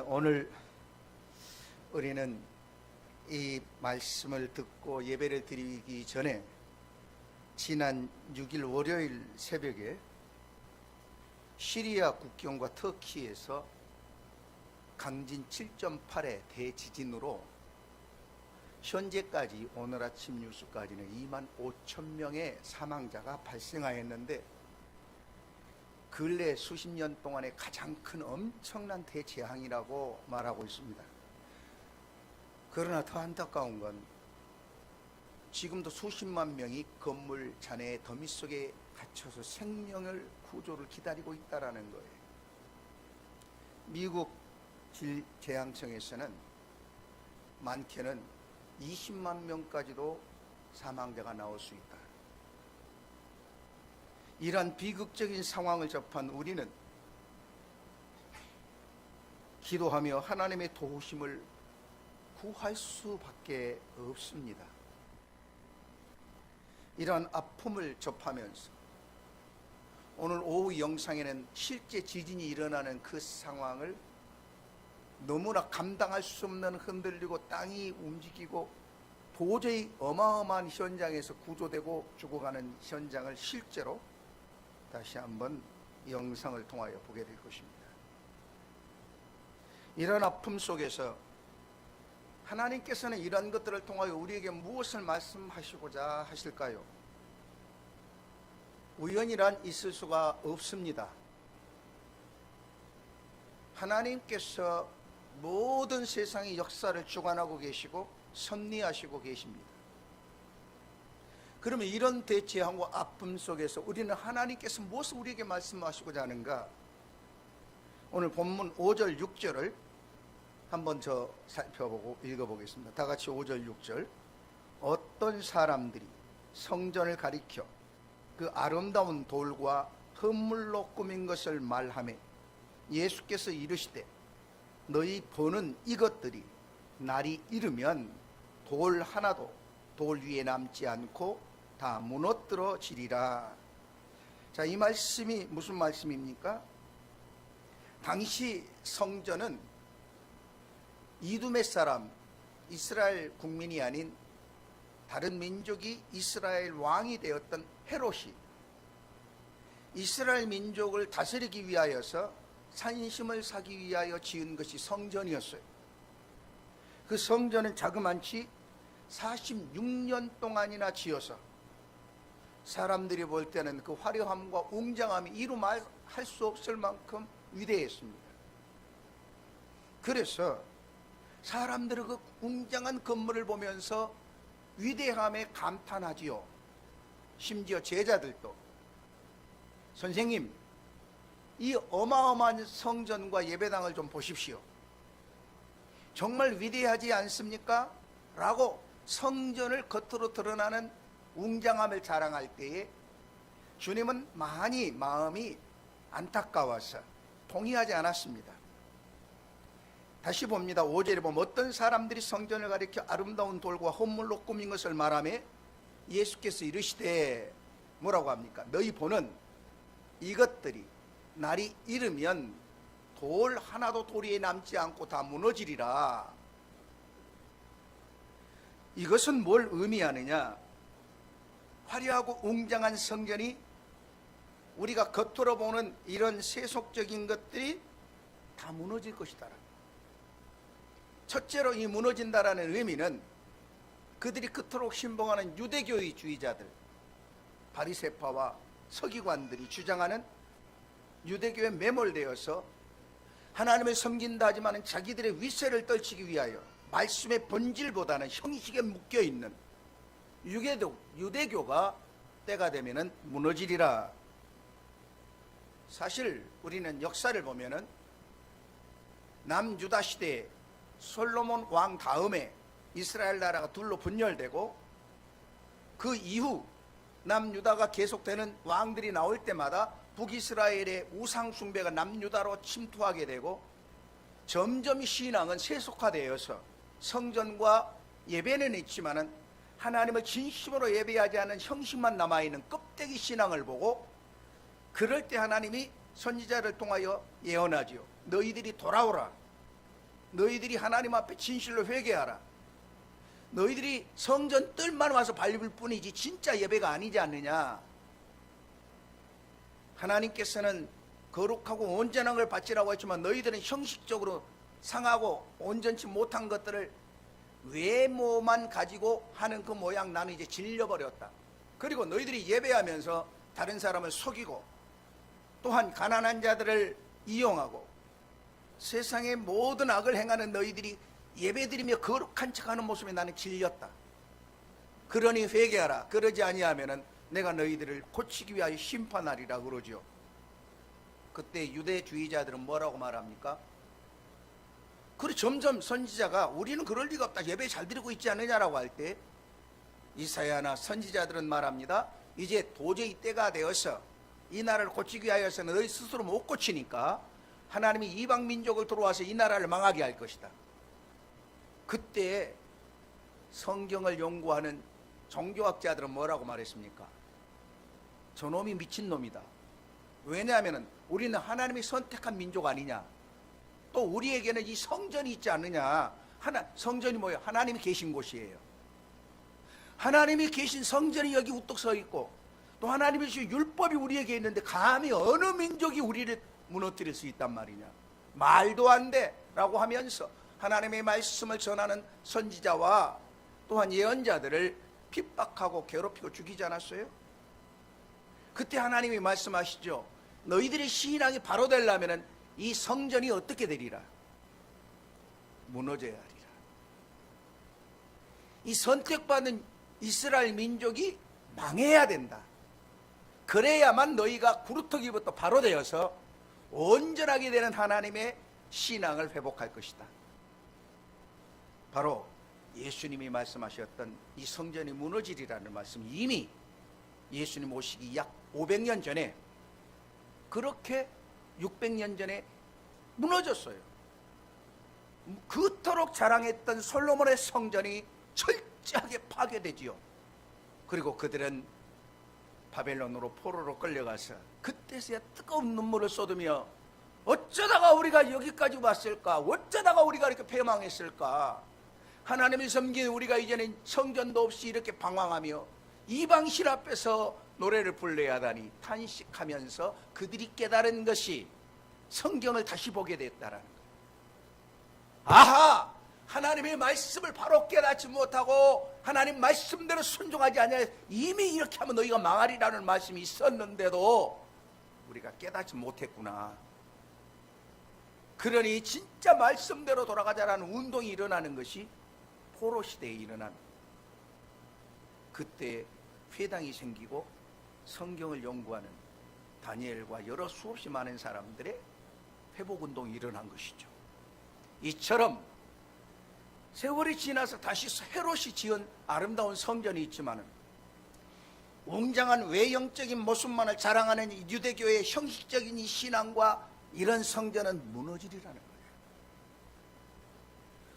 오늘 우리는 이 말씀을 듣고 예배를 드리기 전에 지난 6일 월요일 새벽에 시리아 국경과 터키에서 강진 7.8의 대지진으로 현재까지 오늘 아침 뉴스까지는 2만 5천 명의 사망자가 발생하였는데 근래 수십 년 동안의 가장 큰 엄청난 대재앙이라고 말하고 있습니다. 그러나 더 안타까운 건 지금도 수십만 명이 건물 잔해의 더미 속에 갇혀서 생명을 구조를 기다리고 있다는 거예요. 미국 질재앙청에서는 많게는 20만 명까지도 사망자가 나올 수 있다. 이러한 비극적인 상황을 접한 우리는 기도하며 하나님의 도우심을 구할 수밖에 없습니다. 이러한 아픔을 접하면서 오늘 오후 영상에는 실제 지진이 일어나는 그 상황을 너무나 감당할 수 없는 흔들리고 땅이 움직이고 도저히 어마어마한 현장에서 구조되고 죽어가는 현장을 실제로 다시 한번 영상을 통하여 보게 될 것입니다. 이런 아픔 속에서 하나님께서는 이런 것들을 통하여 우리에게 무엇을 말씀하시고자 하실까요? 우연이란 있을 수가 없습니다. 하나님께서 모든 세상의 역사를 주관하고 계시고 섭리하시고 계십니다. 그러면 이런 대재앙과 아픔 속에서 우리는 하나님께서 무엇을 우리에게 말씀하시고자 하는가? 오늘 본문 5절 6절을 한번 살펴보고 읽어보겠습니다. 다 같이 5절 6절. 어떤 사람들이 성전을 가리켜 그 아름다운 돌과 헌물로 꾸민 것을 말하며 예수께서 이르시되 너희 보는 이것들이 날이 이르면 돌 하나도 돌 위에 남지 않고 다 무너뜨려지리라. 자, 이 말씀이 무슨 말씀입니까? 당시 성전은 이두메 사람, 이스라엘 국민이 아닌 다른 민족이 이스라엘 왕이 되었던 헤롯이 이스라엘 민족을 다스리기 위하여서 산심을 사기 위하여 지은 것이 성전이었어요. 그 성전은 자그만치 46년 동안이나 지어서 사람들이 볼 때는 그 화려함과 웅장함이 이루 말할 수 없을 만큼 위대했습니다. 그래서 사람들은 그 웅장한 건물을 보면서 위대함에 감탄하지요. 심지어 제자들도 선생님, 이 어마어마한 성전과 예배당을 좀 보십시오. 정말 위대하지 않습니까? 라고 성전을 겉으로 드러나는 웅장함을 자랑할 때에 주님은 많이 마음이 안타까워서 동의하지 않았습니다. 다시 봅니다. 5절에 보면 어떤 사람들이 성전을 가리켜 아름다운 돌과 헌물로 꾸민 것을 말하며 예수께서 이르시되 뭐라고 합니까? 너희 보는 이것들이 날이 이르면 돌 하나도 돌 위에 남지 않고 다 무너지리라. 이것은 뭘 의미하느냐? 화려하고 웅장한 성전이 우리가 겉으로 보는 이런 세속적인 것들이 다 무너질 것이다. 첫째로 이 무너진다라는 의미는 그들이 그토록 신봉하는 유대교의 주의자들, 바리새파와 서기관들이 주장하는 유대교에 매몰되어서 하나님을 섬긴다 하지만 자기들의 위세를 떨치기 위하여 말씀의 본질보다는 형식에 묶여있는 유대교가 때가 되면 무너지리라. 사실 우리는 역사를 보면은 남유다 시대에 솔로몬 왕 다음에 이스라엘 나라가 둘로 분열되고 그 이후 남유다가 계속되는 왕들이 나올 때마다 북이스라엘의 우상 숭배가 남유다로 침투하게 되고 점점 신앙은 세속화되어서 성전과 예배는 있지만은 하나님을 진심으로 예배하지 않은 형식만 남아있는 껍데기 신앙을 보고 그럴 때 하나님이 선지자를 통하여 예언하지요. 너희들이 돌아오라. 너희들이 하나님 앞에 진실로 회개하라. 너희들이 성전 뜰만 와서 밟을 뿐이지 진짜 예배가 아니지 않느냐. 하나님께서는 거룩하고 온전한 걸 바치라고 했지만 너희들은 형식적으로 상하고 온전치 못한 것들을 외모만 가지고 하는 그 모양 나는 이제 질려버렸다. 그리고 너희들이 예배하면서 다른 사람을 속이고 또한 가난한 자들을 이용하고 세상의 모든 악을 행하는 너희들이 예배드리며 거룩한 척하는 모습에 나는 질렸다. 그러니 회개하라. 그러지 아니하면은 내가 너희들을 고치기 위하여 심판하리라 그러죠. 그때 유대주의자들은 뭐라고 말합니까? 그리고 점점 선지자가 우리는 그럴 리가 없다, 예배 잘 드리고 있지 않느냐라고 할 때 이사야나 선지자들은 말합니다. 이제 도저히 때가 되어서 이 나라를 고치기 위하여서는 너희 스스로 못 고치니까 하나님이 이방 민족을 들어와서 이 나라를 망하게 할 것이다. 그때 성경을 연구하는 종교학자들은 뭐라고 말했습니까? 저놈이 미친놈이다. 왜냐하면 우리는 하나님이 선택한 민족 아니냐. 또 우리에게는 이 성전이 있지 않느냐. 성전이 뭐예요? 하나님이 계신 곳이에요. 하나님이 계신 성전이 여기 우뚝 서 있고 또 하나님의 율법이 우리에게 있는데 감히 어느 민족이 우리를 무너뜨릴 수 있단 말이냐. 말도 안 돼 라고 하면서 하나님의 말씀을 전하는 선지자와 또한 예언자들을 핍박하고 괴롭히고 죽이지 않았어요? 그때 하나님이 말씀하시죠. 너희들의 신앙이 바로 되려면 이 성전이 어떻게 되리라? 무너져야 하리라. 이 선택받은 이스라엘 민족이 망해야 된다. 그래야만 너희가 구루터기부터 바로 되어서 온전하게 되는 하나님의 신앙을 회복할 것이다. 바로 예수님이 말씀하셨던 이 성전이 무너지리라는 말씀, 이미 예수님 오시기 약 500년 전에, 그렇게 600년 전에 무너졌어요. 그토록 자랑했던 솔로몬의 성전이 철저하게 파괴되지요. 그리고 그들은 바벨론으로 포로로 끌려가서 그때서야 뜨거운 눈물을 쏟으며 어쩌다가 우리가 여기까지 왔을까? 어쩌다가 우리가 이렇게 패망했을까? 하나님을 섬기는 우리가 이제는 성전도 없이 이렇게 방황하며 이방신 앞에서 노래를 불러야 하다니 탄식하면서 그들이 깨달은 것이 성경을 다시 보게 됐다라는 거예요. 아하! 하나님의 말씀을 바로 깨닫지 못하고 하나님 말씀대로 순종하지 않냐, 이미 이렇게 하면 너희가 망하리라는 말씀이 있었는데도 우리가 깨닫지 못했구나. 그러니 진짜 말씀대로 돌아가자라는 운동이 일어나는 것이 포로 시대에 일어난, 그때 회당이 생기고 성경을 연구하는 다니엘과 여러 수없이 많은 사람들의 회복운동이 일어난 것이죠. 이처럼 세월이 지나서 다시 헤롯이 지은 아름다운 성전이 있지만 웅장한 외형적인 모습만을 자랑하는 유대교의 형식적인 이 신앙과 이런 성전은 무너지리라는 거예요.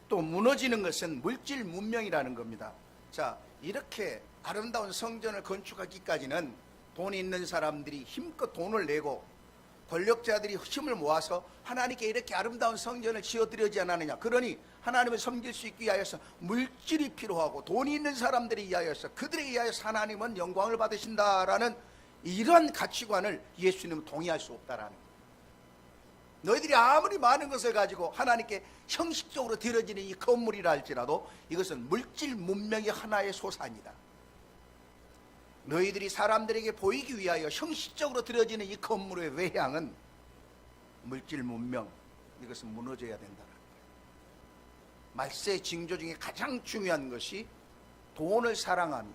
또 무너지는 것은 물질 문명이라는 겁니다. 자, 이렇게 아름다운 성전을 건축하기까지는 돈 있는 사람들이 힘껏 돈을 내고 권력자들이 힘을 모아서 하나님께 이렇게 아름다운 성전을 지어드리지 않았느냐. 그러니 하나님을 섬길 수 있기 위하여서 물질이 필요하고 돈이 있는 사람들에 의하여서, 그들에 의하여서 하나님은 영광을 받으신다라는 이런 가치관을 예수님은 동의할 수 없다라는 거예요. 너희들이 아무리 많은 것을 가지고 하나님께 형식적으로 드려지는 이 건물이라 할지라도 이것은 물질 문명의 하나의 소산이다. 너희들이 사람들에게 보이기 위하여 형식적으로 드려지는 이 건물의 외향은 물질 문명, 이것은 무너져야 된다는 거예요. 말세 징조 중에 가장 중요한 것이 돈을 사랑하며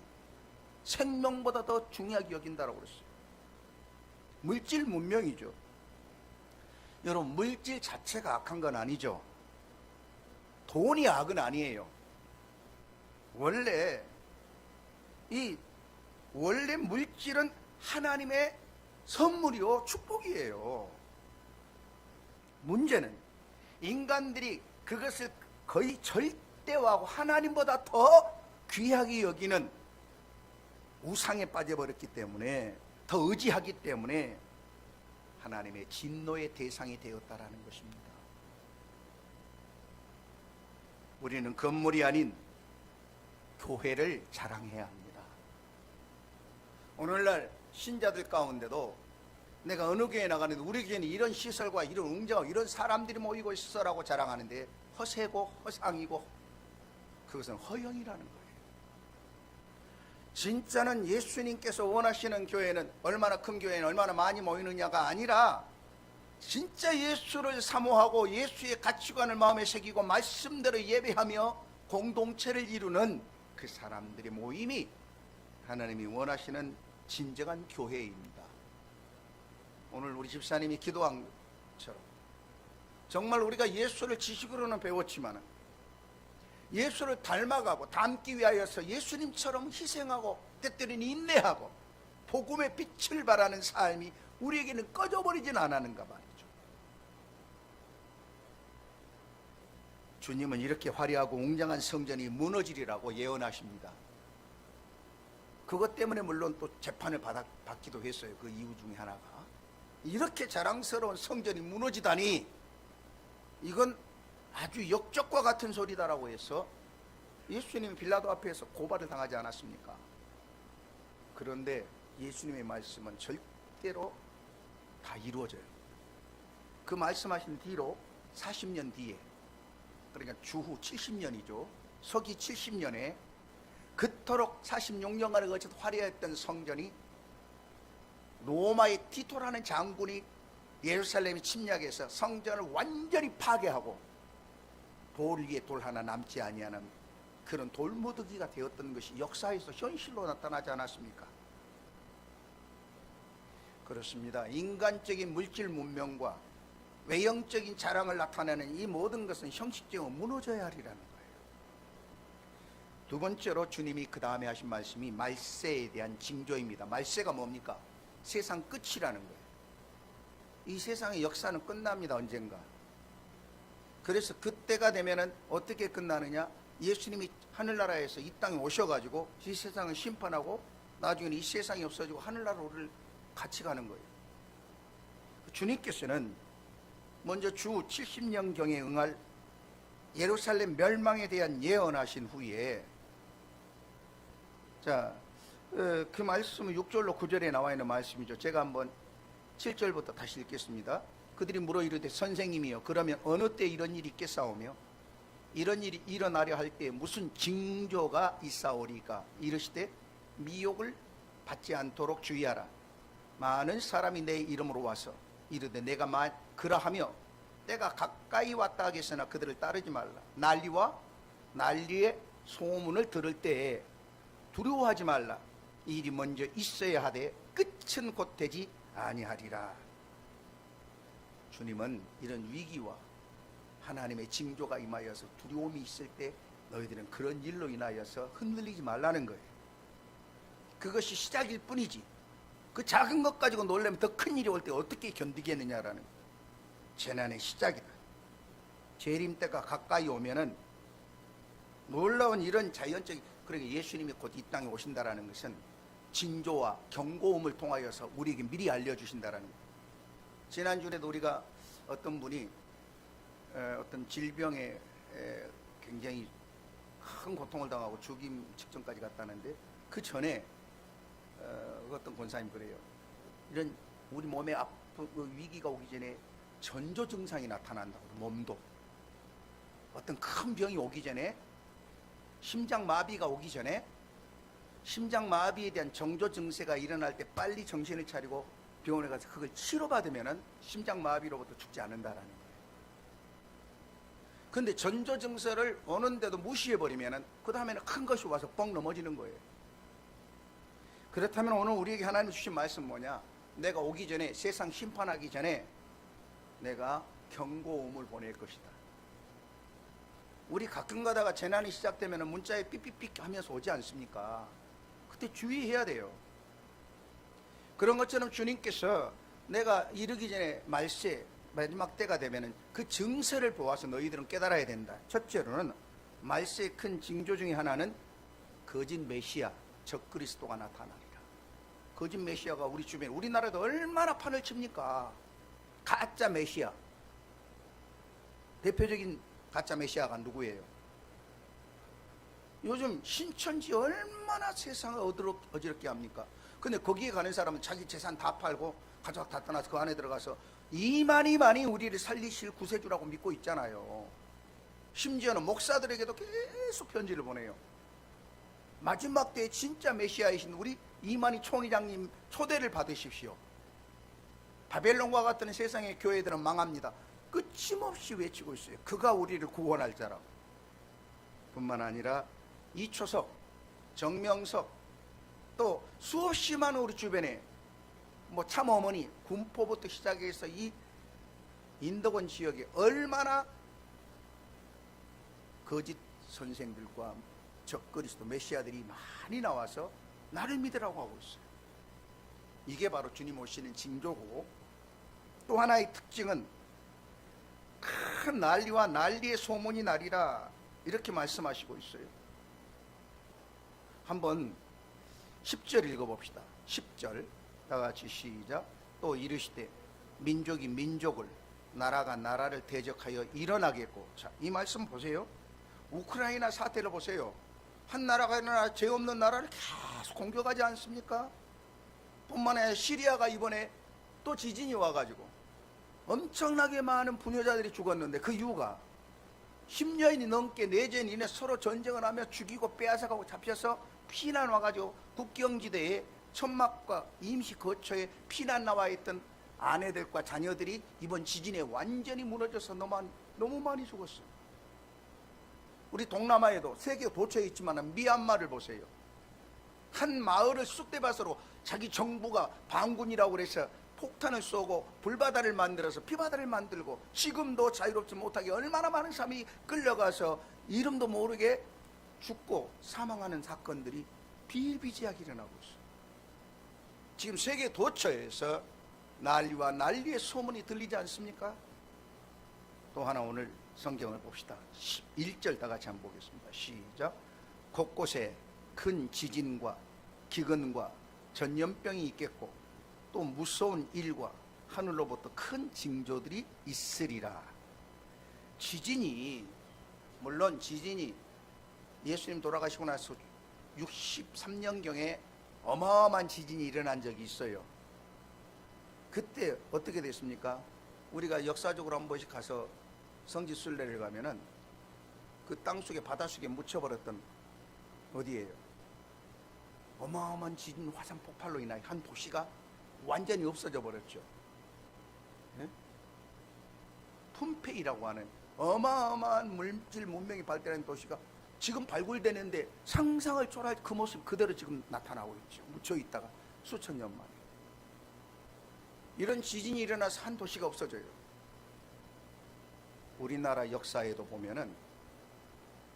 생명보다 더 중요하게 여긴다라고 그랬어요. 물질 문명이죠. 여러분, 물질 자체가 악한 건 아니죠. 돈이 악은 아니에요. 원래 물질은 하나님의 선물이요 축복이에요. 문제는 인간들이 그것을 거의 절대화하고 하나님보다 더 귀하게 여기는 우상에 빠져버렸기 때문에, 더 의지하기 때문에 하나님의 진노의 대상이 되었다라는 것입니다. 우리는 건물이 아닌 교회를 자랑해야 합니다. 오늘날 신자들 가운데도 내가 어느 교회에 나가는데 우리 교회는 이런 시설과 이런 웅장하고 이런 사람들이 모이고 있어라고 자랑하는데 허세고 허상이고 그것은 허영이라는 거예요. 진짜는 예수님께서 원하시는 교회는 얼마나 큰 교회는 얼마나 많이 모이느냐가 아니라 진짜 예수를 사모하고 예수의 가치관을 마음에 새기고 말씀대로 예배하며 공동체를 이루는 그 사람들의 모임이 하나님이 원하시는 진정한 교회입니다. 오늘 우리 집사님이 기도한 것처럼 정말 우리가 예수를 지식으로는 배웠지만 예수를 닮아가고 닮기 위하여서 예수님처럼 희생하고 때때로는 인내하고 복음의 빛을 발하는 삶이 우리에게는 꺼져버리진 않았는가 말이죠. 주님은 이렇게 화려하고 웅장한 성전이 무너지리라고 예언하십니다. 그것 때문에 물론 또 재판을 받기도 했어요. 그 이유 중에 하나가 이렇게 자랑스러운 성전이 무너지다니 이건 아주 역적과 같은 소리다라고 해서 예수님이 빌라도 앞에서 고발을 당하지 않았습니까? 그런데 예수님의 말씀은 절대로 다 이루어져요. 그 말씀하신 뒤로 40년 뒤에, 그러니까 주후 70년이죠. 서기 70년에 그토록 46년간을 거쳐서 화려했던 성전이 로마의 티토라는 장군이 예루살렘에 침략해서 성전을 완전히 파괴하고 돌 위에 돌 하나 남지 아니하는 그런 돌무더기가 되었던 것이 역사에서 현실로 나타나지 않았습니까? 그렇습니다. 인간적인 물질 문명과 외형적인 자랑을 나타내는 이 모든 것은 형식적으로 무너져야 하리라는 거예요. 두 번째로 주님이 그 다음에 하신 말씀이 말세에 대한 징조입니다. 말세가 뭡니까? 세상 끝이라는 거예요. 이 세상의 역사는 끝납니다. 언젠가. 그래서 그때가 되면은 어떻게 끝나느냐? 예수님이 하늘나라에서 이 땅에 오셔가지고 이 세상을 심판하고 나중에는 이 세상이 없어지고 하늘나라를 같이 가는 거예요. 주님께서는 먼저 주 70년경에 응할 예루살렘 멸망에 대한 예언하신 후에 그 말씀은 6절로 9절에 나와 있는 말씀이죠. 제가 한번 7절부터 다시 읽겠습니다. 그들이 물어 이르되 선생님이여 그러면 어느 때 이런 일이 있겠사오며 이런 일이 일어나려 할 때 무슨 징조가 있사오리까? 이르시되 미혹을 받지 않도록 주의하라. 많은 사람이 내 이름으로 와서 이르되 내가 그라하며 때가 가까이 왔다 하겠으나 그들을 따르지 말라. 난리와 난리의 소문을 들을 때에 두려워하지 말라. 이 일이 먼저 있어야 하되 끝은 곧 되지 아니하리라. 주님은 이런 위기와 하나님의 징조가 임하여서 두려움이 있을 때 너희들은 그런 일로 인하여서 흔들리지 말라는 거예요. 그것이 시작일 뿐이지 그 작은 것 가지고 놀라면 더 큰 일이 올 때 어떻게 견디겠느냐라는 재난의 시작이다. 재림 때가 가까이 오면은 놀라운 이런 자연적인, 그러니까 예수님이 곧 이 땅에 오신다라는 것은 징조와 경고음을 통하여서 우리에게 미리 알려주신다라는 거예요. 지난주에도 우리가 어떤 분이 어떤 질병에 굉장히 큰 고통을 당하고 죽임 직전까지 갔다는데 그 전에 어떤 권사님 그래요. 이런 우리 몸에 위기가 오기 전에 전조 증상이 나타난다고. 몸도 어떤 큰 병이 오기 전에, 심장 마비가 오기 전에 심장 마비에 대한 정조 증세가 일어날 때 빨리 정신을 차리고 병원에 가서 그걸 치료받으면은 심장 마비로부터 죽지 않는다라는 거예요. 근데 전조 증세를 오는데도 무시해버리면은 그 다음에는 큰 것이 와서 뻥 넘어지는 거예요. 그렇다면 오늘 우리에게 하나님 주신 말씀 뭐냐? 내가 오기 전에, 세상 심판하기 전에 내가 경고음을 보낼 것이다. 우리 가끔 가다가 재난이 시작되면 문자에 삐삐삐 하면서 오지 않습니까? 그때 주의해야 돼요. 그런 것처럼 주님께서 내가 이르기 전에 말세, 마지막 때가 되면은 그 증세를 보아서 너희들은 깨달아야 된다. 첫째로는 말세의 큰 징조 중에 하나는 거짓 메시아, 적그리스도가 나타나리라. 거짓 메시아가 우리 주변에, 우리나라도 얼마나 판을 칩니까? 가짜 메시아. 대표적인 가짜 메시아가 누구예요? 요즘 신천지 얼마나 세상을 어지럽게 합니까? 근데 거기에 가는 사람은 자기 재산 다 팔고 가족 다 떠나서 그 안에 들어가서 이만이 우리를 살리실 구세주라고 믿고 있잖아요. 심지어는 목사들에게도 계속 편지를 보내요. 마지막 때에 진짜 메시아이신 우리 이만희 총회장님 초대를 받으십시오. 바벨론과 같은 세상의 교회들은 망합니다. 끊임없이 외치고 있어요. 그가 우리를 구원할 자라고. 뿐만 아니라 이초석, 정명석, 또 수없이 많은 우리 주변에 뭐 참어머니, 군포부터 시작해서 이 인덕원 지역에 얼마나 거짓 선생들과 적그리스도 메시아들이 많이 나와서 나를 믿으라고 하고 있어요. 이게 바로 주님 오시는 징조고, 또 하나의 특징은 큰 난리와 난리의 소문이 나리라 이렇게 말씀하시고 있어요. 한번 10절 읽어봅시다. 10절 다 같이 시작. 또 이르시되 민족이 민족을, 나라가 나라를 대적하여 일어나겠고. 자, 이 말씀 보세요. 우크라이나 사태를 보세요. 한 나라가 일어나 죄 없는 나라를 계속 공격하지 않습니까? 뿐만 아니라 시리아가 이번에 또 지진이 와가지고 엄청나게 많은 부녀자들이 죽었는데, 그 이유가 10년이 넘게 내전 이내 서로 전쟁을 하며 죽이고 빼앗아가고 잡혀서 피난 와가지고 국경지대에 천막과 임시 거처에 피난 나와 있던 아내들과 자녀들이 이번 지진에 완전히 무너져서 너무 많이 죽었어요. 우리 동남아에도 세계 도처에 있지만 미얀마를 보세요. 한 마을을 쑥대밭으로 자기 정부가 반군이라고 그래서 폭탄을 쏘고 불바다를 만들어서 피바다를 만들고 지금도 자유롭지 못하게 얼마나 많은 사람이 끌려가서 이름도 모르게 죽고 사망하는 사건들이 비일비재하게 일어나고 있어요. 지금 세계 도처에서 난리와 난리의 소문이 들리지 않습니까? 또 하나 오늘 성경을 봅시다. 1절 다 같이 한번 보겠습니다. 시작. 곳곳에 큰 지진과 기근과 전염병이 있겠고 또 무서운 일과 하늘로부터 큰 징조들이 있으리라. 지진이, 물론 지진이 예수님 돌아가시고 나서 63년경에 어마어마한 지진이 일어난 적이 있어요. 그때 어떻게 됐습니까? 우리가 역사적으로 한 번씩 가서 성지순례를 가면은 그 땅속에 바닷속에 묻혀버렸던, 어디예요? 어마어마한 지진 화산 폭발로 인하여 한 도시가 완전히 없어져 버렸죠. 네? 폼페이라고 하는 어마어마한 물질 문명이 발달한 도시가 지금 발굴되는데 상상을 초월할 그 모습 그대로 지금 나타나고 있죠. 묻혀 있다가 수천 년 만에. 이런 지진이 일어나서 한 도시가 없어져요. 우리나라 역사에도 보면은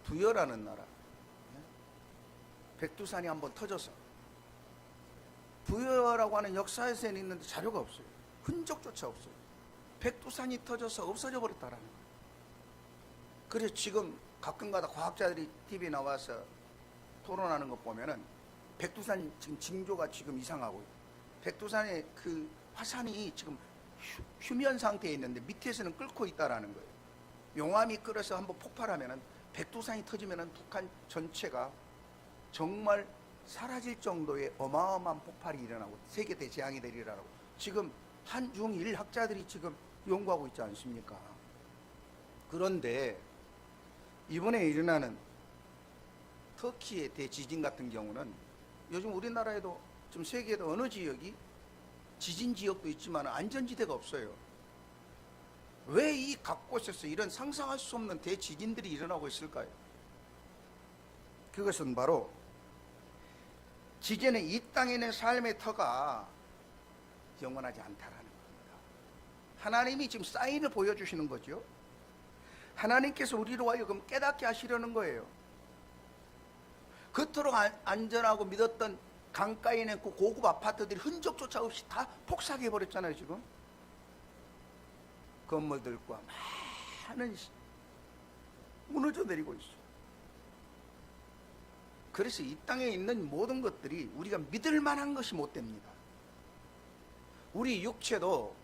부여라는 나라, 백두산이 한번 터져서, 부여라고 하는 역사에서는 있는데 자료가 없어요. 흔적조차 없어요. 백두산이 터져서 없어져 버렸다라는 거예요. 그래서 지금 가끔가다 과학자들이 TV에 나와서 토론하는 것 보면은 백두산 지금 징조가 지금 이상하고 있어요. 백두산의 그 화산이 지금 휴면 상태에 있는데 밑에서는 끓고 있다라는 거예요. 용암이 끓어서 한번 폭발하면은, 백두산이 터지면은 북한 전체가 정말 사라질 정도의 어마어마한 폭발이 일어나고 세계 대재앙이 되리라고 지금 한중일 학자들이 지금 연구하고 있지 않습니까? 그런데 이번에 일어나는 터키의 대지진 같은 경우는 요즘 우리나라에도 지금 세계에도 어느 지역이 지진 지역도 있지만 안전지대가 없어요. 왜 이 각 곳에서 이런 상상할 수 없는 대지진들이 일어나고 있을까요? 그것은 바로 지진은 이 땅에 있는 삶의 터가 영원하지 않다라는 겁니다. 하나님이 지금 사인을 보여주시는 거죠. 하나님께서 우리로 하여금 깨닫게 하시려는 거예요. 그토록 안전하고 믿었던 강가에 있는 그 고급 아파트들이 흔적조차 없이 다 폭삭해버렸잖아요. 지금 건물들과 많은 무너져 내리고 있어요. 그래서 이 땅에 있는 모든 것들이 우리가 믿을 만한 것이 못 됩니다. 우리 육체도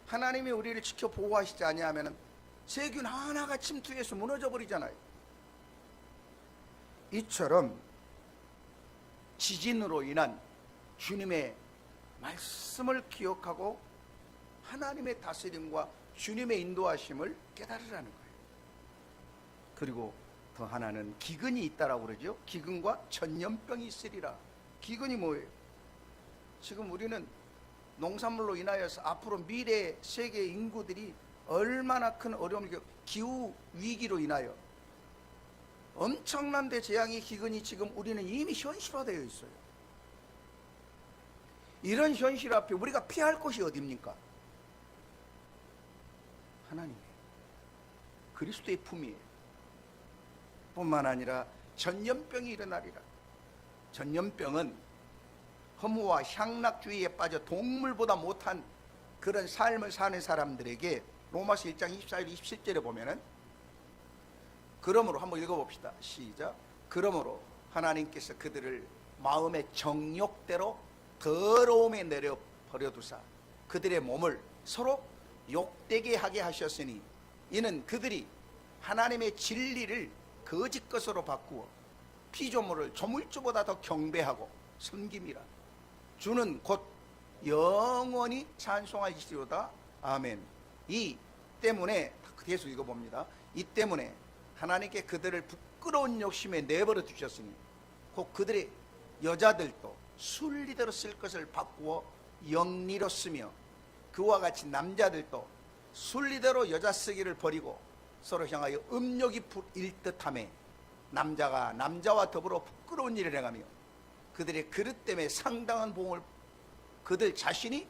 하나님이 우리를 지켜 보호하시지 아니하면 세균 하나가 침투해서 무너져 버리잖아요. 이처럼 지진으로 인한 주님의 말씀을 기억하고 하나님의 다스림과 주님의 인도하심을 깨달으라는 거예요. 그리고 더 하나는 기근이 있다라고 그러죠. 기근과 전염병이 있으리라. 기근이 뭐예요? 지금 우리는 농산물로 인하여서 앞으로 미래 세계 인구들이 얼마나 큰 어려움을, 기후 위기로 인하여 엄청난 대재앙이, 기근이 지금 우리는 이미 현실화되어 있어요. 이런 현실 앞에 우리가 피할 곳이 어디입니까? 하나님의 그리스도의 품이에요. 뿐만 아니라 전염병이 일어나리라. 전염병은 허무와 향락주의에 빠져 동물보다 못한 그런 삶을 사는 사람들에게 로마서 1장 24절 27절에 보면은, 그러므로 한번 읽어봅시다. 시작. 그러므로 하나님께서 그들을 마음의 정욕대로 더러움에 내려 버려두사 그들의 몸을 서로 욕되게 하게 하셨으니 이는 그들이 하나님의 진리를 거짓 것으로 바꾸어 피조물을 조물주보다 더 경배하고 섬김이라. 주는 곧 영원히 찬송하시리로다. 아멘. 이 때문에 계속 읽어봅니다. 이 때문에 하나님께 그들을 부끄러운 욕심에 내버려 두셨으니 곧 그들의 여자들도 순리대로 쓸 것을 바꾸어 영리로 쓰며 그와 같이 남자들도 순리대로 여자 쓰기를 버리고 서로 향하여 음욕이 일듯하며 남자가 남자와 더불어 부끄러운 일을 행하며 그들의 그릇 때문에 상당한 보응을 그들 자신이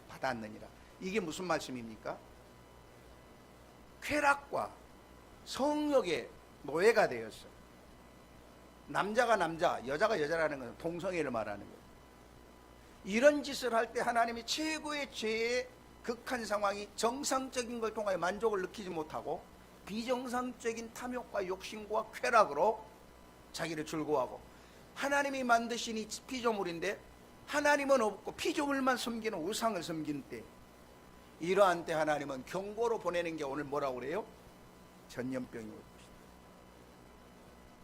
받았느니라. 이게 무슨 말씀입니까? 쾌락과 성욕의 노예가 되었어. 남자가 남자, 여자가 여자라는 것은 동성애를 말하는 거예요. 이런 짓을 할 때 하나님이 최고의 죄의 극한 상황이 정상적인 걸 통하여 만족을 느끼지 못하고 비정상적인 탐욕과 욕심과 쾌락으로 자기를 즐거워하고, 하나님이 만드신 이 피조물인데 하나님은 없고 피조물만 섬기는 우상을 섬긴 때, 이러한 때 하나님은 경고로 보내는 게 오늘 뭐라고 그래요? 전염병이 올 것이다.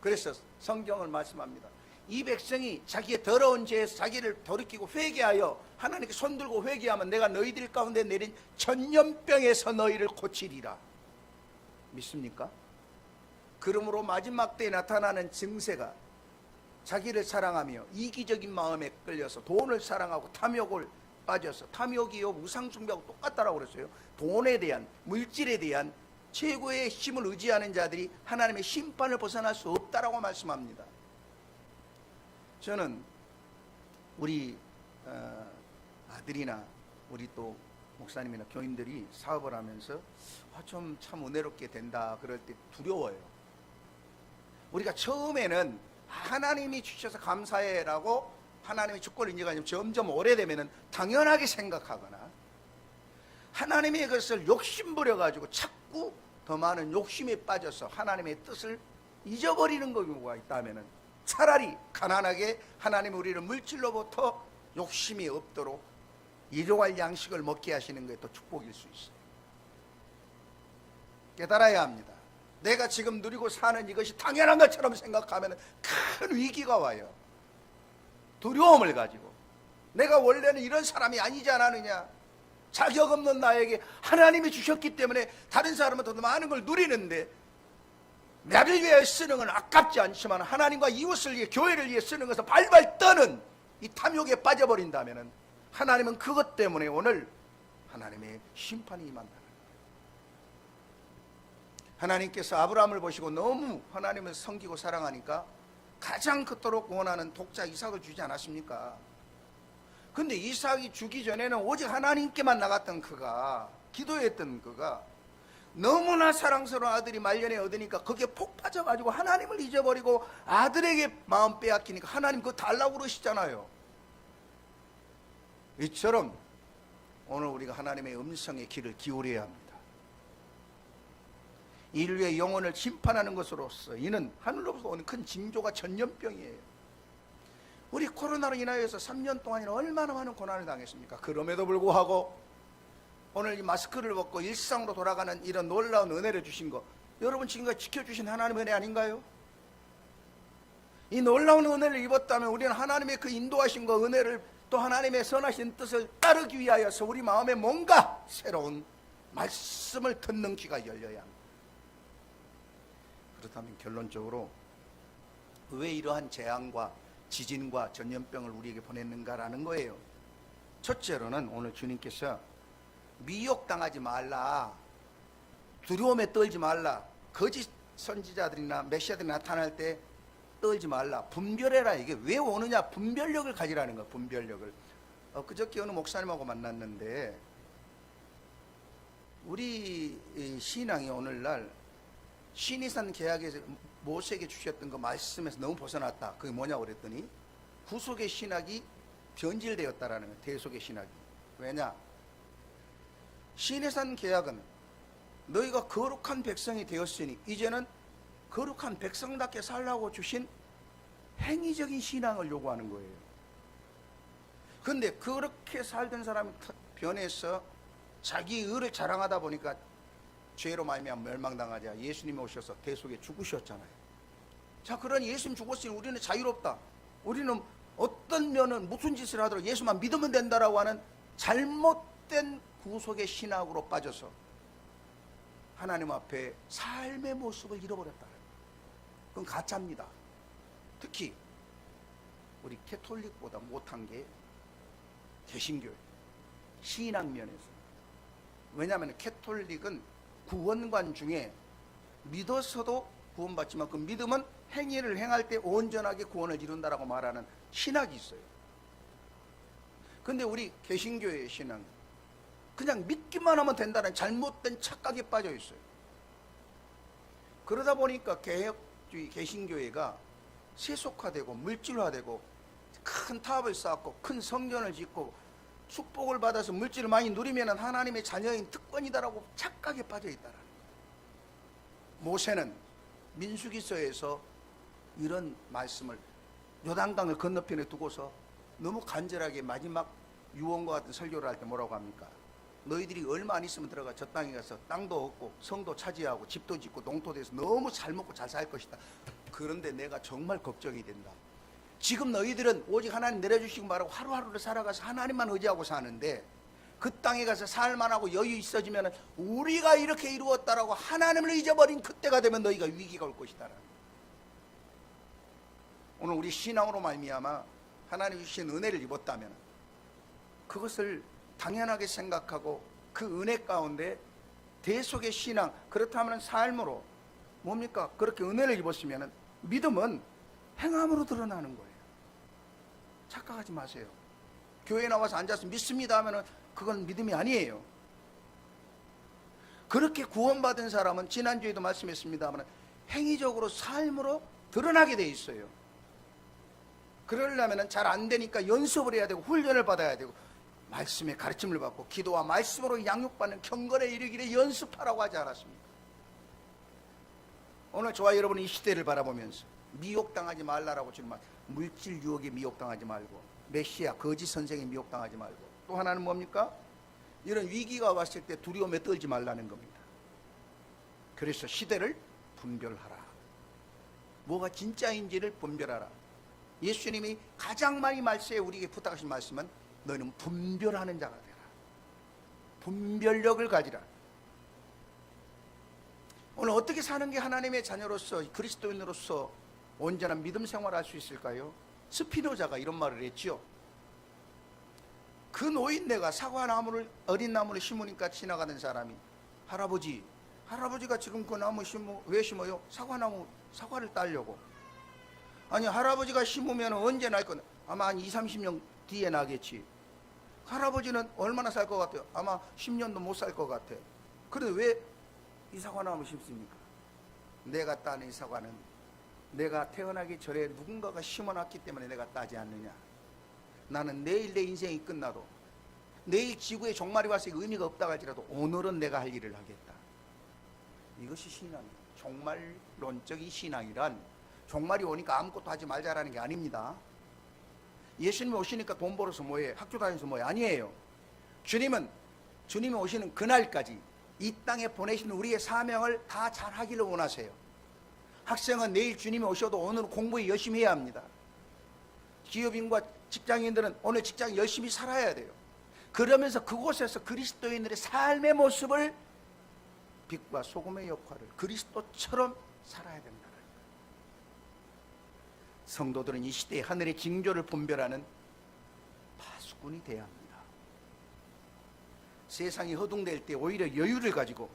그래서 성경을 말씀합니다. 이 백성이 자기의 더러운 죄에서 자기를 돌이키고 회개하여 하나님께 손들고 회개하면 내가 너희들 가운데 내린 전염병에서 너희를 고치리라. 믿습니까? 그러므로 마지막 때에 나타나는 증세가 자기를 사랑하며 이기적인 마음에 끌려서 돈을 사랑하고 탐욕을 빠져서, 탐욕이요 우상 숭배하고 똑같다라고 그랬어요. 돈에 대한, 물질에 대한 최고의 힘을 의지하는 자들이 하나님의 심판을 벗어날 수 없다라고 말씀합니다. 저는 우리 아들이나 우리 또 목사님이나 교인들이 사업을 하면서 좀 참 은혜롭게 된다 그럴 때 두려워요. 우리가 처음에는 하나님이 주셔서 감사해라고 하나님의 주권을 인정하면 점점 오래되면 당연하게 생각하거나, 하나님의 것을 욕심부려가지고 자꾸 더 많은 욕심에 빠져서 하나님의 뜻을 잊어버리는 경우가 있다면 차라리 가난하게 하나님이 우리를 물질로부터 욕심이 없도록 일용할 양식을 먹게 하시는 게 또 축복일 수 있어요. 깨달아야 합니다. 내가 지금 누리고 사는 이것이 당연한 것처럼 생각하면 큰 위기가 와요. 두려움을 가지고 내가 원래는 이런 사람이 아니지 않았느냐, 자격 없는 나에게 하나님이 주셨기 때문에 다른 사람은 더 많은 걸 누리는데 나를 위해 쓰는 건 아깝지 않지만 하나님과 이웃을 위해, 교회를 위해 쓰는 것을 발발 떠는 이 탐욕에 빠져버린다면 하나님은 그것 때문에 오늘 하나님의 심판이 임한다. 하나님께서 아브라함을 보시고 너무 하나님을 섬기고 사랑하니까 가장 크도록 원하는 독자 이삭을 주지 않았습니까? 근데 이삭이 주기 전에는 오직 하나님께만 나갔던 그가, 기도했던 그가 너무나 사랑스러운 아들이 말년에 얻으니까 거기에 폭 빠져가지고 하나님을 잊어버리고 아들에게 마음 빼앗기니까 하나님 그거 달라고 그러시잖아요. 이처럼 오늘 우리가 하나님의 음성의 귀를 기울여야 합니다. 인류의 영혼을 심판하는 것으로서 이는 하늘로부터 오는 큰 징조가 전염병이에요. 우리 코로나로 인하여서 3년 동안이나 얼마나 많은 고난을 당했습니까? 그럼에도 불구하고 오늘 이 마스크를 벗고 일상으로 돌아가는 이런 놀라운 은혜를 주신 거, 여러분 지금까지 지켜주신 하나님의 은혜 아닌가요? 이 놀라운 은혜를 입었다면 우리는 하나님의 그 인도하심과 은혜를 또 하나님의 선하신 뜻을 따르기 위하여서 우리 마음에 뭔가 새로운 말씀을 듣는 귀가 열려야 합니다. 그렇다면 결론적으로 왜 이러한 재앙과 지진과 전염병을 우리에게 보냈는가라는 거예요. 첫째로는 오늘 주님께서 미혹당하지 말라, 두려움에 떨지 말라, 거짓 선지자들이나 메시아들이 나타날 때 떨지 말라, 분별해라. 이게 왜 오느냐? 분별력을 가지라는 거예요. 분별력을. 그저께 어느 목사님하고 만났는데 우리 신앙이 오늘날 시내산 계약에서 모세에게 주셨던 그 말씀에서 너무 벗어났다. 그게 뭐냐고 그랬더니 구속의 신학이 변질되었다라는 거예요. 대속의 신학이. 왜냐? 시내산 계약은 너희가 거룩한 백성이 되었으니 이제는 거룩한 백성답게 살라고 주신 행위적인 신앙을 요구하는 거예요. 그런데 그렇게 살던 사람이 변해서 자기 의를 자랑하다 보니까 죄로 말미암아 멸망당하자 예수님이 오셔서 대속에 죽으셨잖아요. 자, 그러니 예수님 죽었으니 우리는 자유롭다. 우리는 어떤 면은 무슨 짓을 하더라도 예수만 믿으면 된다라고 하는 잘못된 구속의 신학으로 빠져서 하나님 앞에 삶의 모습을 잃어버렸다. 그건 가짜입니다. 특히 우리 캐톨릭보다 못한 게 개신교회 신앙 면에서. 왜냐하면 캐톨릭은 구원관 중에 믿어서도 구원받지만 그 믿음은 행위를 행할 때 온전하게 구원을 이룬다라고 말하는 신학이 있어요. 근데 우리 개신교회의 신앙 그냥 믿기만 하면 된다는 잘못된 착각에 빠져 있어요. 그러다 보니까 개혁주의 개신교회가 세속화되고 물질화되고 큰 타업을 쌓고 큰 성전을 짓고 축복을 받아서 물질을 많이 누리면 하나님의 자녀인 특권이다라고 착각에 빠져 있다라는 거예요. 모세는 민수기서에서 이런 말씀을 요단강을 건너편에 두고서 너무 간절하게 마지막 유언과 같은 설교를 할 때 뭐라고 합니까? 너희들이 얼마 안 있으면 들어가 저 땅에 가서 땅도 얻고 성도 차지하고 집도 짓고 농토 돼서 너무 잘 먹고 잘 살 것이다. 그런데 내가 정말 걱정이 된다. 지금 너희들은 오직 하나님 내려주시고 말하고 하루하루를 살아가서 하나님만 의지하고 사는데 그 땅에 가서 살만하고 여유 있어지면 우리가 이렇게 이루었다라고 하나님을 잊어버린 그때가 되면 너희가 위기가 올 것이다. 오늘 우리 신앙으로 말미암아 하나님 주신 은혜를 입었다면 그것을 당연하게 생각하고 그 은혜 가운데 대속의 신앙, 그렇다면 삶으로 뭡니까? 그렇게 은혜를 입었으면 믿음은 행함으로 드러나는 거예요. 착각하지 마세요. 교회에 나와서 앉아서 믿습니다 하면 그건 믿음이 아니에요. 그렇게 구원받은 사람은 지난주에도 말씀했습니다만 행위적으로 삶으로 드러나게 돼 있어요. 그러려면 잘 안 되니까 연습을 해야 되고 훈련을 받아야 되고 말씀의 가르침을 받고 기도와 말씀으로 양육받는 경건에 이르기를 연습하라고 하지 않았습니까? 오늘 저와 여러분이 이 시대를 바라보면서 미혹당하지 말라라고 주는 말, 물질 유혹에 미혹당하지 말고 메시아 거짓 선생에 미혹당하지 말고 또 하나는 뭡니까? 이런 위기가 왔을 때 두려움에 떨지 말라는 겁니다. 그래서 시대를 분별하라. 뭐가 진짜인지를 분별하라. 예수님이 가장 많이 말씀에 우리에게 부탁하신 말씀은 너희는 분별하는 자가 되라. 분별력을 가지라. 오늘 어떻게 사는 게 하나님의 자녀로서 그리스도인으로서 온전한 믿음 생활을 할 수 있을까요? 스피노자가 이런 말을 했죠. 그 노인네가 사과나무를 어린 나무를 심으니까 지나가는 사람이 할아버지가 지금 그 나무 왜 심어요? 사과를 따려고. 아니 할아버지가 심으면 언제 날 거냐? 아마 한 20-30년 뒤에 나겠지. 할아버지는 얼마나 살 것 같아요? 아마 10년도 못 살 것 같아. 그런데 왜 이 사과나무 심습니까? 내가 따는 이 사과는 내가 태어나기 전에 누군가가 심어놨기 때문에 내가 따지 않느냐. 나는 내일 내 인생이 끝나도 내일 지구에 종말이 와서 의미가 없다고 할지라도 오늘은 내가 할 일을 하겠다. 이것이 신앙이에요. 종말론적인 신앙이란 종말이 오니까 아무것도 하지 말자라는 게 아닙니다. 예수님이 오시니까 돈 벌어서 뭐해? 학교 다니면서 뭐해? 아니에요. 주님이 오시는 그날까지 이 땅에 보내신 우리의 사명을 다 잘하기를 원하세요. 학생은 내일 주님이 오셔도 오늘 공부 열심히 해야 합니다. 기업인과 직장인들은 오늘 직장 열심히 살아야 돼요. 그러면서 그곳에서 그리스도인들의 삶의 모습을 빛과 소금의 역할을 그리스도처럼 살아야 된다. 성도들은 이 시대의 하늘의 징조를 분별하는 파수꾼이 되어야 합니다. 세상이 허둥댈 때 오히려 여유를 가지고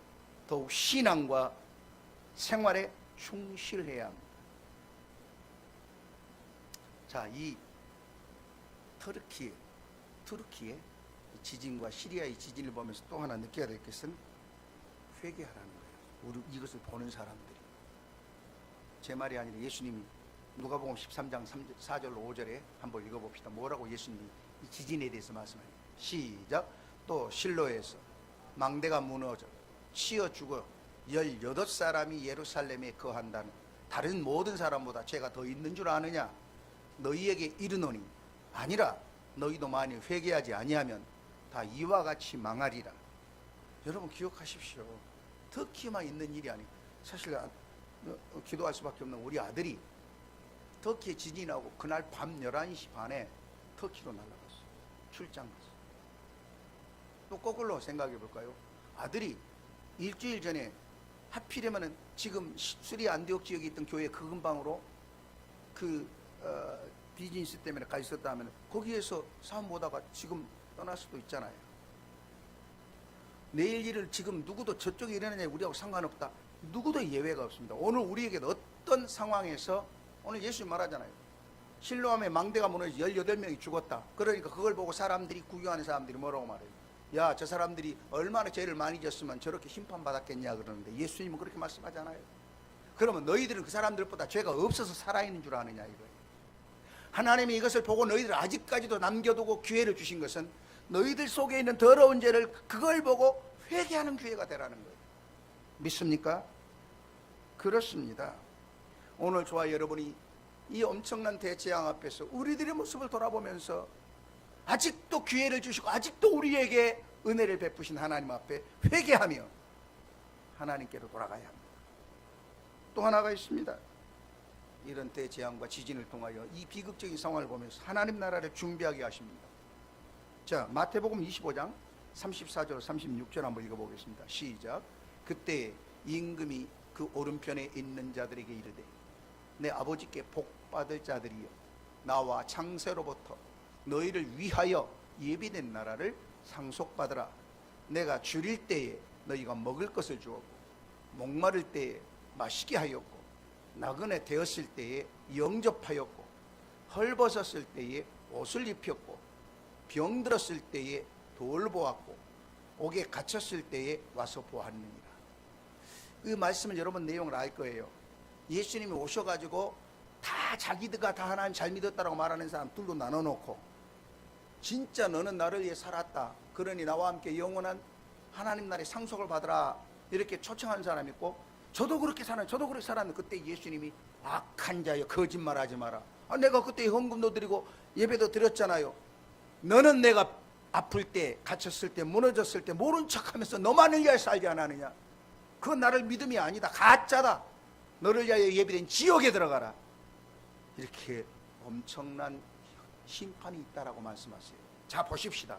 더욱 신앙과 생활에 충실해야 합니다. 자, 이 터르키의 지진과 시리아의 지진을 보면서 또 하나 느껴야 될 것은 회개하라는 거예요. 우리 이것을 보는 사람들이. 제 말이 아니라 예수님이 누가복음 13장 4절 5절에 한번 읽어봅시다. 뭐라고 예수님이 이 지진에 대해서 말씀해요. 시작. 또 실로에서 망대가 무너져 치어 죽어 18사람이 예루살렘에 거한다는 다른 모든 사람보다 죄가 더 있는 줄 아느냐? 너희에게 이르노니 아니라 너희도 만일 회개하지 아니하면 다 이와 같이 망하리라. 여러분 기억하십시오. 터키에만 있는 일이 아니고 사실 기도할 수밖에 없는 우리 아들이 터키에 지진이 나고 그날 밤 11시 반에 터키로 날아갔어요. 출장 갔어요. 또 거꾸로 생각해 볼까요? 아들이 일주일 전에 하필이면은 지금 수리아 안디옥 지역에 있던 교회 그 근방으로 비즈니스 때문에 가 있었다 하면 거기에서 사업 보다가 지금 떠날 수도 있잖아요. 내일 일을 지금 누구도 저쪽에 일어나냐 우리하고 상관없다. 누구도 예외가 없습니다. 오늘 우리에게 어떤 상황에서 오늘 예수님 말하잖아요. 실로암에 망대가 무너져 18명이 죽었다. 그러니까 그걸 보고 사람들이 구경하는 사람들이 뭐라고 말해요? 야, 저 사람들이 얼마나 죄를 많이 졌으면 저렇게 심판받았겠냐 그러는데 예수님은 그렇게 말씀하잖아요. 그러면 너희들은 그 사람들보다 죄가 없어서 살아있는 줄 아느냐 이거예요. 하나님이 이것을 보고 너희들 아직까지도 남겨두고 기회를 주신 것은 너희들 속에 있는 더러운 죄를 그걸 보고 회개하는 기회가 되라는 거예요. 믿습니까? 그렇습니다. 오늘 저와 여러분이 이 엄청난 대재앙 앞에서 우리들의 모습을 돌아보면서 아직도 기회를 주시고 아직도 우리에게 은혜를 베푸신 하나님 앞에 회개하며 하나님께로 돌아가야 합니다. 또 하나가 있습니다. 이런 대재앙과 지진을 통하여 이 비극적인 상황을 보면서 하나님 나라를 준비하게 하십니다. 자, 마태복음 25장 34절 36절 한번 읽어보겠습니다. 시작. 그때 임금이 그 오른편에 있는 자들에게 이르되 내 아버지께 복받을 자들이여 나와 창세로부터 너희를 위하여 예비된 나라를 상속받으라. 내가 줄일 때에 너희가 먹을 것을 주었고 목마를 때에 마시게 하였고 나그네 되었을 때에 영접하였고 헐벗었을 때에 옷을 입혔고 병들었을 때에 돌보았고 옥에 갇혔을 때에 와서 보았느니라. 그 말씀은 여러분 내용을 알 거예요. 예수님이 오셔가지고 다 자기들가 다 하나님 잘 믿었다라고 말하는 사람 둘로 나눠놓고 진짜 너는 나를 위해 살았다. 그러니 나와 함께 영원한 하나님 나라의 상속을 받으라. 이렇게 초청하는 사람이 있고 저도 그렇게 살았는데 그때 예수님이 악한 자여 거짓말하지 마라. 내가 그때 헌금도 드리고 예배도 드렸잖아요. 너는 내가 아플 때 갇혔을 때 무너졌을 때 모른 척하면서 너만을 위하여 살지 않았느냐. 그건 나를 믿음이 아니다. 가짜다. 너를 위하여 예비된 지옥에 들어가라. 이렇게 엄청난 심판이 있다라고 말씀하세요. 자, 보십시다.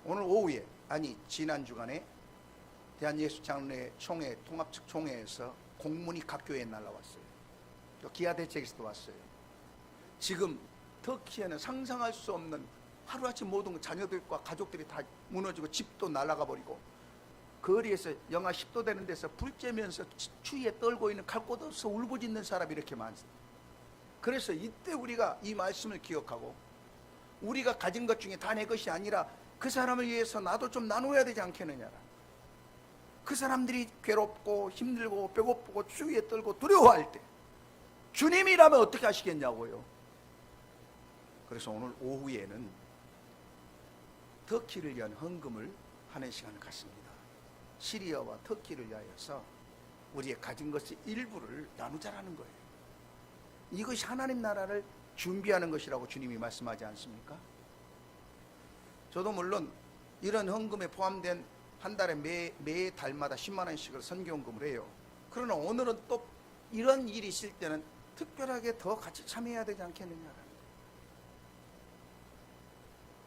오늘 오후에 지난 주간에 대한예수장로회 총회 통합측 총회에서 공문이 각 교회에 날라왔어요. 또 기아대책에서도 왔어요. 지금 터키에는 상상할 수 없는 하루아침 모든 자녀들과 가족들이 다 무너지고 집도 날아가 버리고 거리에서 영하 10도 되는 데서 불 쬐면서 추위에 떨고 있는 갈 곳 없어 울부짖는 사람이 이렇게 많습니다. 그래서 이때 우리가 이 말씀을 기억하고 우리가 가진 것 중에 다 내 것이 아니라 그 사람을 위해서 나도 좀 나눠야 되지 않겠느냐. 그 사람들이 괴롭고 힘들고 배고프고 추위에 떨고 두려워할 때 주님이라면 어떻게 하시겠냐고요. 그래서 오늘 오후에는 터키를 위한 헌금을 하는 시간을 갖습니다. 시리아와 터키를 위하여서 우리의 가진 것의 일부를 나누자라는 거예요. 이것이 하나님 나라를 준비하는 것이라고 주님이 말씀하지 않습니까? 저도 물론 이런 헌금에 포함된 한 달에 매 달마다 10만 원씩을 선교헌금을 해요. 그러나 오늘은 또 이런 일이 있을 때는 특별하게 더 같이 참여해야 되지 않겠느냐.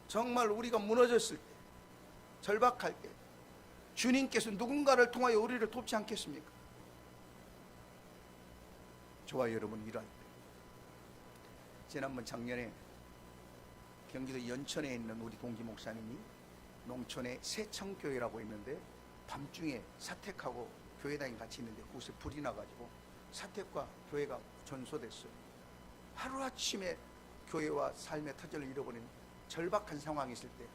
정말 우리가 무너졌을 때, 절박할 때 주님께서 누군가를 통하여 우리를 돕지 않겠습니까? 저와 여러분 일할 때, 지난번 작년에 경기도 연천에 있는 우리 동기 목사님이 농촌에 새청교회라고 있는데 밤중에 사택하고 교회당이 같이 있는데 그곳에 불이 나가지고 사택과 교회가 전소됐어요. 하루아침에 교회와 삶의 터전을 잃어버린 절박한 상황이 있을 때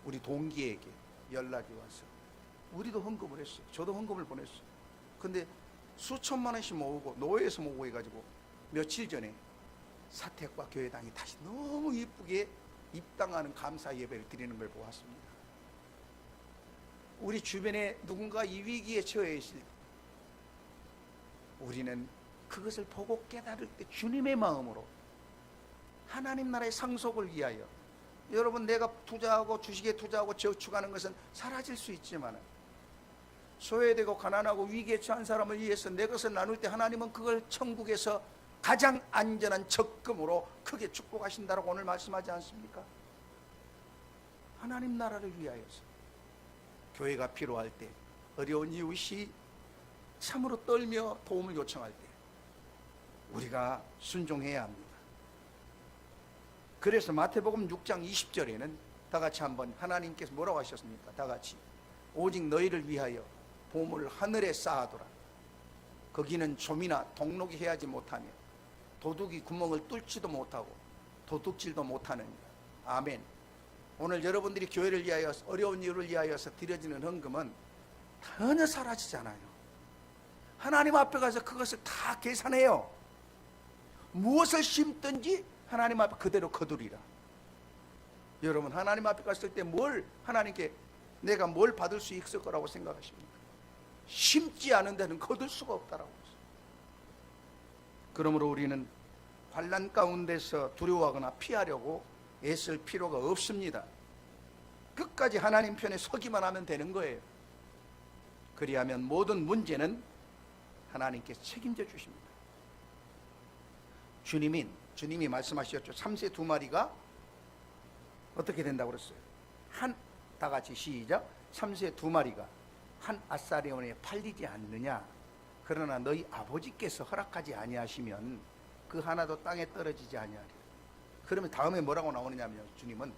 우리 동기에게 연락이 와서 우리도 헌금을 했어요. 저도 헌금을 보냈어요. 근데 수천만 원씩 모으고 노예에서 모으고 해가지고 며칠 전에 사택과 교회당이 다시 너무 이쁘게 입당하는 감사 예배를 드리는 걸 보았습니다. 우리 주변에 누군가 이 위기에 처해 있을 때 우리는 그것을 보고 깨달을 때 주님의 마음으로 하나님 나라의 상속을 위하여, 여러분 내가 투자하고 주식에 투자하고 저축하는 것은 사라질 수 있지만 소외되고 가난하고 위기에 처한 사람을 위해서 내 것을 나눌 때 하나님은 그걸 천국에서 가장 안전한 적금으로 크게 축복하신다라고 오늘 말씀하지 않습니까? 하나님 나라를 위하여서 교회가 필요할 때, 어려운 이웃이 참으로 떨며 도움을 요청할 때 우리가 순종해야 합니다. 그래서 마태복음 6장 20절에는 다 같이 한번, 하나님께서 뭐라고 하셨습니까? 다 같이 오직 너희를 위하여 보물을 하늘에 쌓아두라. 거기는 좀이나 동록이 해하지 못하며 도둑이 구멍을 뚫지도 못하고 도둑질도 못하느니라. 아멘. 오늘 여러분들이 교회를 위하여, 어려운 이유를 위하여서 드려지는 헌금은 전혀 사라지지 않아요. 하나님 앞에 가서 그것을 다 계산해요. 무엇을 심든지 하나님 앞에 그대로 거두리라. 여러분 하나님 앞에 갔을 때 뭘, 하나님께 내가 뭘 받을 수 있을 거라고 생각하십니까? 심지 않은 데는 거둘 수가 없다라고 했어요. 그러므로 우리는 환난 가운데서 두려워하거나 피하려고 애쓸 필요가 없습니다. 끝까지 하나님 편에 서기만 하면 되는 거예요. 그리하면 모든 문제는 하나님께서 책임져 주십니다. 주님이 말씀하셨죠. 참새 2마리가 어떻게 된다고 그랬어요? 다 같이 시작. 참새 2마리가 한 아사리온에 팔리지 않느냐? 그러나 너희 아버지께서 허락하지 아니하시면 그 하나도 땅에 떨어지지 아니하리라. 그러면 다음에 뭐라고 나오느냐면, 주님은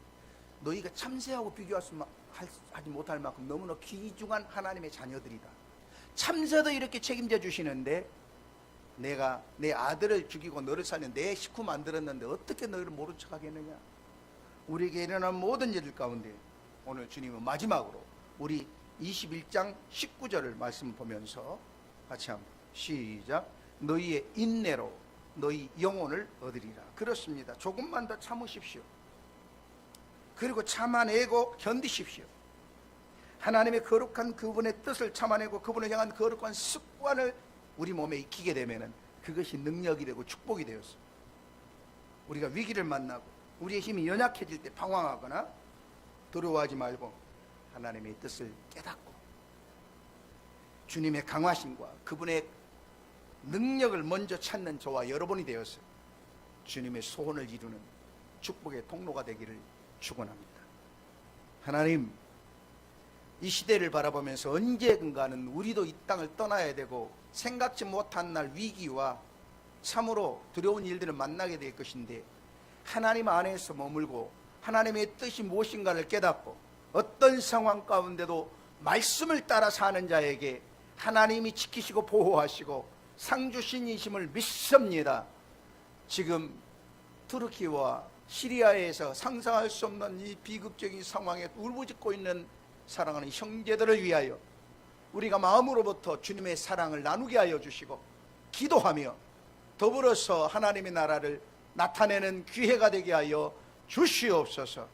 너희가 참새하고 비교하지 못할 만큼 너무나 귀중한 하나님의 자녀들이다. 참새도 이렇게 책임져 주시는데 내가 내 아들을 죽이고 너를 살려 내 식구 만들었는데 어떻게 너희를 모른 척 하겠느냐? 우리에게 일어난 모든 일들 가운데 오늘 주님은 마지막으로 우리 21장 19절을 말씀 보면서 같이 한번 시작. 너희의 인내로 너희 영혼을 얻으리라. 그렇습니다. 조금만 더 참으십시오. 그리고 참아내고 견디십시오. 하나님의 거룩한 그분의 뜻을 참아내고 그분을 향한 거룩한 습관을 우리 몸에 익히게 되면 그것이 능력이 되고 축복이 되었습니다. 우리가 위기를 만나고 우리의 힘이 연약해질 때 방황하거나 두려워하지 말고 하나님의 뜻을 깨닫고 주님의 강화심과 그분의 능력을 먼저 찾는 저와 여러분이 되어서 주님의 소원을 이루는 축복의 통로가 되기를 축원합니다. 하나님, 이 시대를 바라보면서 언젠가는 우리도 이 땅을 떠나야 되고 생각지 못한 날 위기와 참으로 두려운 일들을 만나게 될 것인데, 하나님 안에서 머물고 하나님의 뜻이 무엇인가를 깨닫고 어떤 상황 가운데도 말씀을 따라 사는 자에게 하나님이 지키시고 보호하시고 상주신이심을 믿습니다. 지금 투르키와 시리아에서 상상할 수 없는 이 비극적인 상황에 울부짖고 있는 사랑하는 형제들을 위하여 우리가 마음으로부터 주님의 사랑을 나누게 하여 주시고 기도하며 더불어서 하나님의 나라를 나타내는 기회가 되게 하여 주시옵소서.